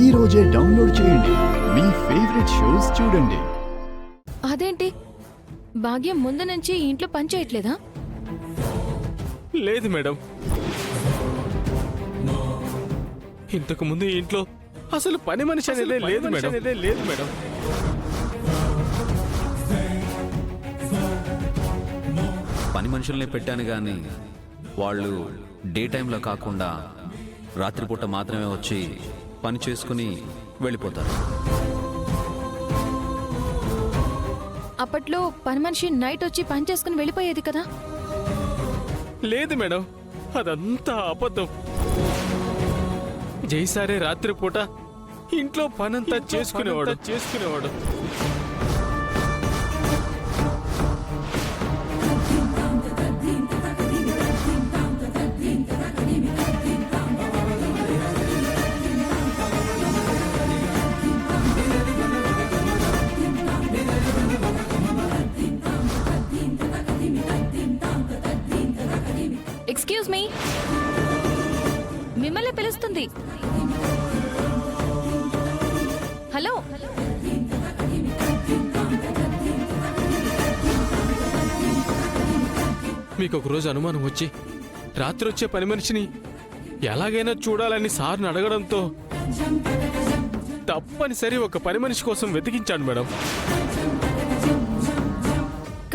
ఈ రోజే డౌన్లోడ్ చేయండి. మీ ఫేవరెట్ షోస్ చూడండి. అదేంటి భాగ్యం ముందు నుంచి ఇంట్లో పని చేయట్లేదా? లేదు మేడం, ఇంతకు ముందు ఇంట్లో అసలు పని మనిషి అనేదే లేదు మేడం. పని మనుషుల్ని పెట్టాను కానీ వాళ్ళు డే టైంలో కాకుండా రాత్రిపూట మాత్రమే వచ్చి పని చేసుకుని వెళ్ళిపోతారు. అప్పట్లో పని మనిషి నైట్ వచ్చి పని చేసుకుని వెళ్ళిపోయేది కదా? లేదు మేడం, అదంతా అబద్ధం. జైసారే రాత్రిపూట ఇంట్లో పనంతా చేసుకునేవాడు. ఎక్స్క్యూజ్ మీ, మిమ్మల్ని పిలుస్తుంది. హలో, మీకు ఒక రోజు అనుమానం వచ్చి రాత్రి వచ్చే పని మనిషిని ఎలాగైనా చూడాలని సార్ని అడగడంతో తప్పనిసరి ఒక పని మనిషి కోసం వెతికించాను మేడం.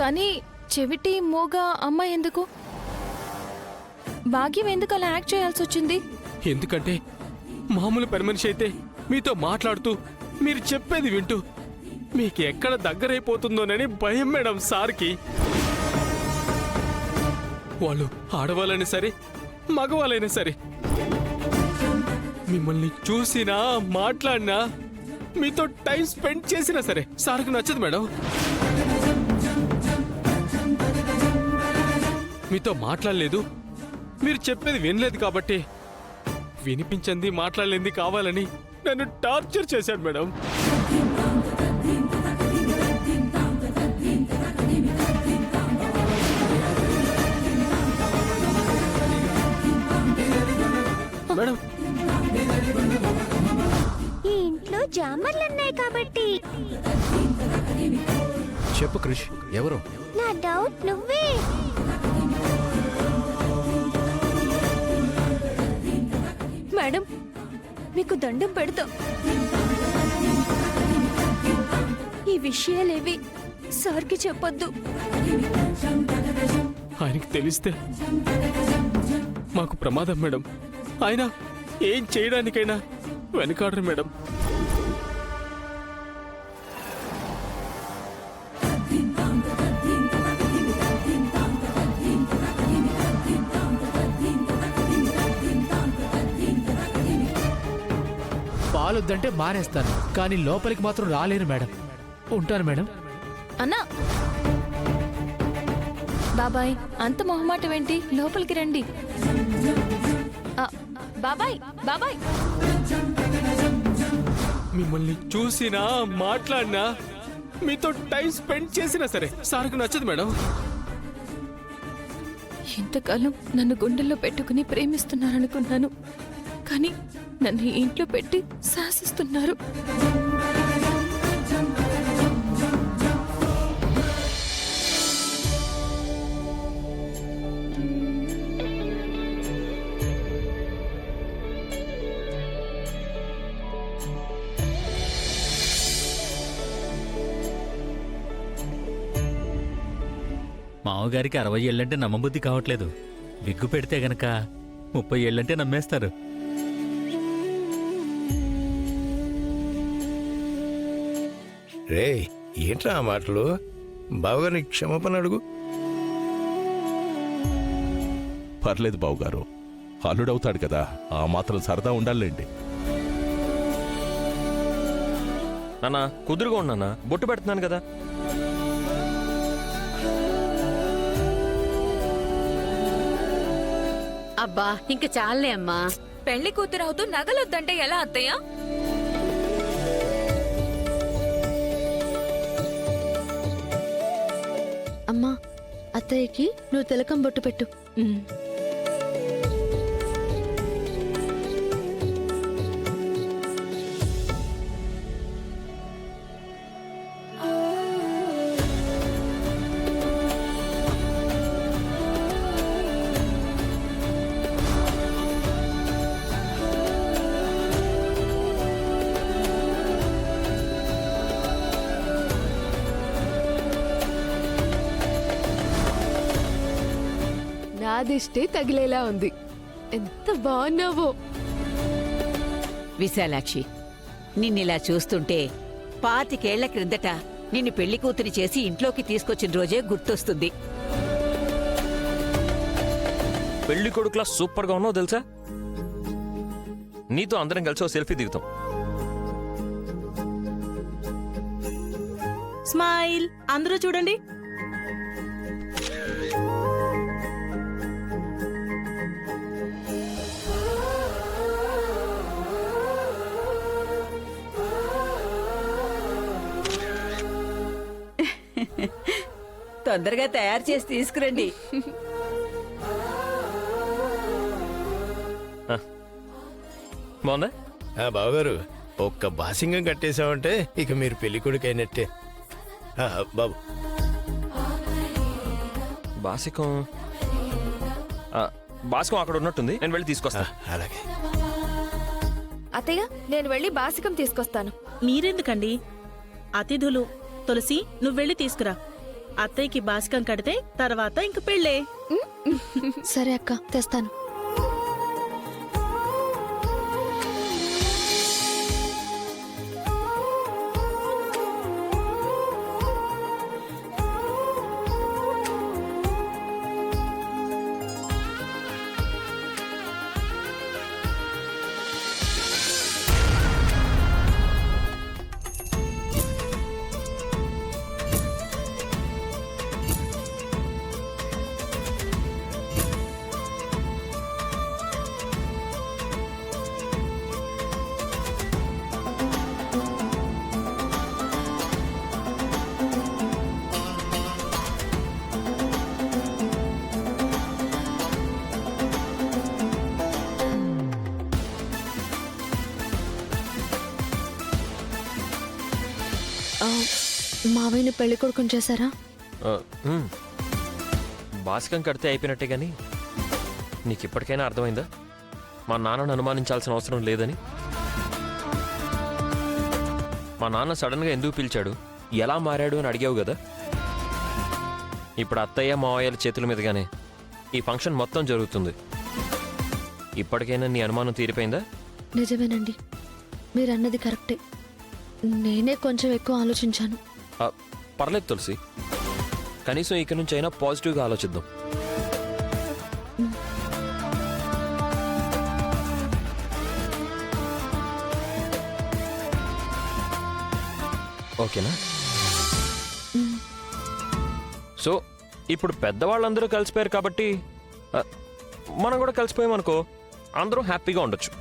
కానీ చెవిటి మూగ అమ్మాయి ఎందుకు? భాగ్యం ఎందుకు అలా యాక్ట్ చేయాల్సి వచ్చింది? ఎందుకంటే మామూలు పని మనిషి అయితే మీతో మాట్లాడుతూ మీరు చెప్పేది వింటూ మీకు ఎక్కడ దగ్గరైపోతుందోనని భయం మేడం సార్కి. వాళ్ళు ఆడవాళ్ళైనా సరే మగవాళ్ళైనా సరే మిమ్మల్ని చూసినా మాట్లాడినా మీతో టైం స్పెండ్ చేసినా సరే సార్కి నచ్చదు మేడం. మీతో మాట్లాడలేదు, మీరు చెప్పేది వినలేదు కాబట్టి వినిపించింది మాట్లాడలేంది కావాలని నన్ను టార్చర్ చేశాడు మేడం. మేడం, ఈ ఇంట్లో జామర్లున్నాయి కాబట్టి. చెప్పు క్రిష్, ఎవరు? నా డౌట్ నువ్వే. మేడం, మీకు దండం పెడతాం. ఈ విషయాలేవి సార్కి చెప్పొద్దు. ఆయనకి తెలిస్తే మాకు ప్రమాదం మేడం. ఆయన ఏం చేయడానికైనా వెనకాడరు మేడం. పాలొద్దంటే మానేస్తాను, కానీ లోపలికి మాత్రం రాలేను మేడం. ఉంటాను మేడం. అన్నా, బాబాయ్ అంత మొహమాటం ఏంటి? లోపలికి రండి. బాబాయ్ బాబాయ్, మిమ్మల్ని చూసినా మాట్లాడినా మీతో టైం స్పెండ్ చేసినా సరే సార్కు నచ్చదు మేడం. ఇంతకాలం నన్ను గుండెల్లో పెట్టుకుని ప్రేమిస్తున్నారనుకున్నాను, కానీ నన్ను ఇంట్లో పెట్టి శాసిస్తున్నారు. మామగారికి 60 ఏళ్ళంటే నమ్మబుద్ధి కావట్లేదు. విగ్గు పెడితే గనక 30 ఏళ్ళంటే నమ్మేస్తారు. రే, ఏంట్రా ఆ మాటలు? బావగారిని క్షమాపణ అడుగు. పర్లేదు బావుగారు, అల్లుడవుతాడు కదా, ఆ మాత్రం సరదా ఉండాలండి. నాన్న కుదురుగా ఉన్నానా, బొట్టు పెడుతున్నాను కదా. అబ్బా ఇంక చాలే అమ్మా. పెళ్లి కూతురవుతూ నగలొద్దంటే ఎలా అత్తయ్య? అమ్మా, అత్తయ్యకి నువ్వు తిలకం బొట్టు పెట్టు. నాదిష్టే తగిలేలా ఉంది. ఎంత బాగున్నావో. విశాలాక్షి, నిన్నిలా చూస్తుంటే 25 ఏళ్ల క్రిందట నిన్ను పెళ్లి కూతురి చేసి ఇంట్లోకి తీసుకొచ్చిన రోజే గుర్తొస్తుంది. పెళ్లి కొడుకులా సూపర్ గా ఉన్నావు తెలుసా. నీతో అందరం కలిసి ఓ సెల్ఫీ దిగుతాం. స్మైల్, అందరూ చూడండి. తొందరగా తయారు చేసి తీసుకురండి. బాగుందా? బావగారు, ఒక్క బాసింగం కట్టేశామంటే ఇక మీరు పెళ్లి కొడుకు అయినట్టే. బాబు, బాసికం బాసికం అక్కడ ఉన్నట్టుంది, నేను వెళ్ళి తీసుకొస్తా. అలాగే. అత్తయ్య, నేను వెళ్ళి బాసికం తీసుకొస్తాను. మీరెందుకండి? అతిథులు. తులసి, నువ్వెళ్ళి తీసుకురా. అత్తయ్యకి బాసికం కడితే తర్వాత ఇంక పెళ్ళే. సరే అక్క, తెస్తాను. మావయ్యని పెళ్లి కొడుకుని చేశారా? బాసికం కడితే అయిపోయినట్టే గాని నీకు ఇప్పటికైనా అర్థమైందా మా నాన్నను అనుమానించాల్సిన అవసరం లేదని? మా నాన్న సడన్గా ఎందుకు పిలిచాడు, ఎలా మారాడు అని అడిగావు కదా. ఇప్పుడు అత్తయ్య మావయ్యల చేతుల మీదుగానే ఈ ఫంక్షన్ మొత్తం జరుగుతుంది. ఇప్పటికైనా నీ అనుమానం తీరిపోయిందా? నిజమేనండి, మీరన్నది కరెక్టే. నేనే కొంచెం ఎక్కువ ఆలోచించాను. పర్లేదు తులసి, కనీసం ఇక నుంచి అయినా పాజిటివ్గా ఆలోచిద్దాం. ఓకేనా? సో ఇప్పుడు పెద్దవాళ్ళందరూ కలిసిపోయారు కాబట్టి మనం కూడా కలిసిపోయామనుకో, అందరూ హ్యాపీగా ఉండొచ్చు.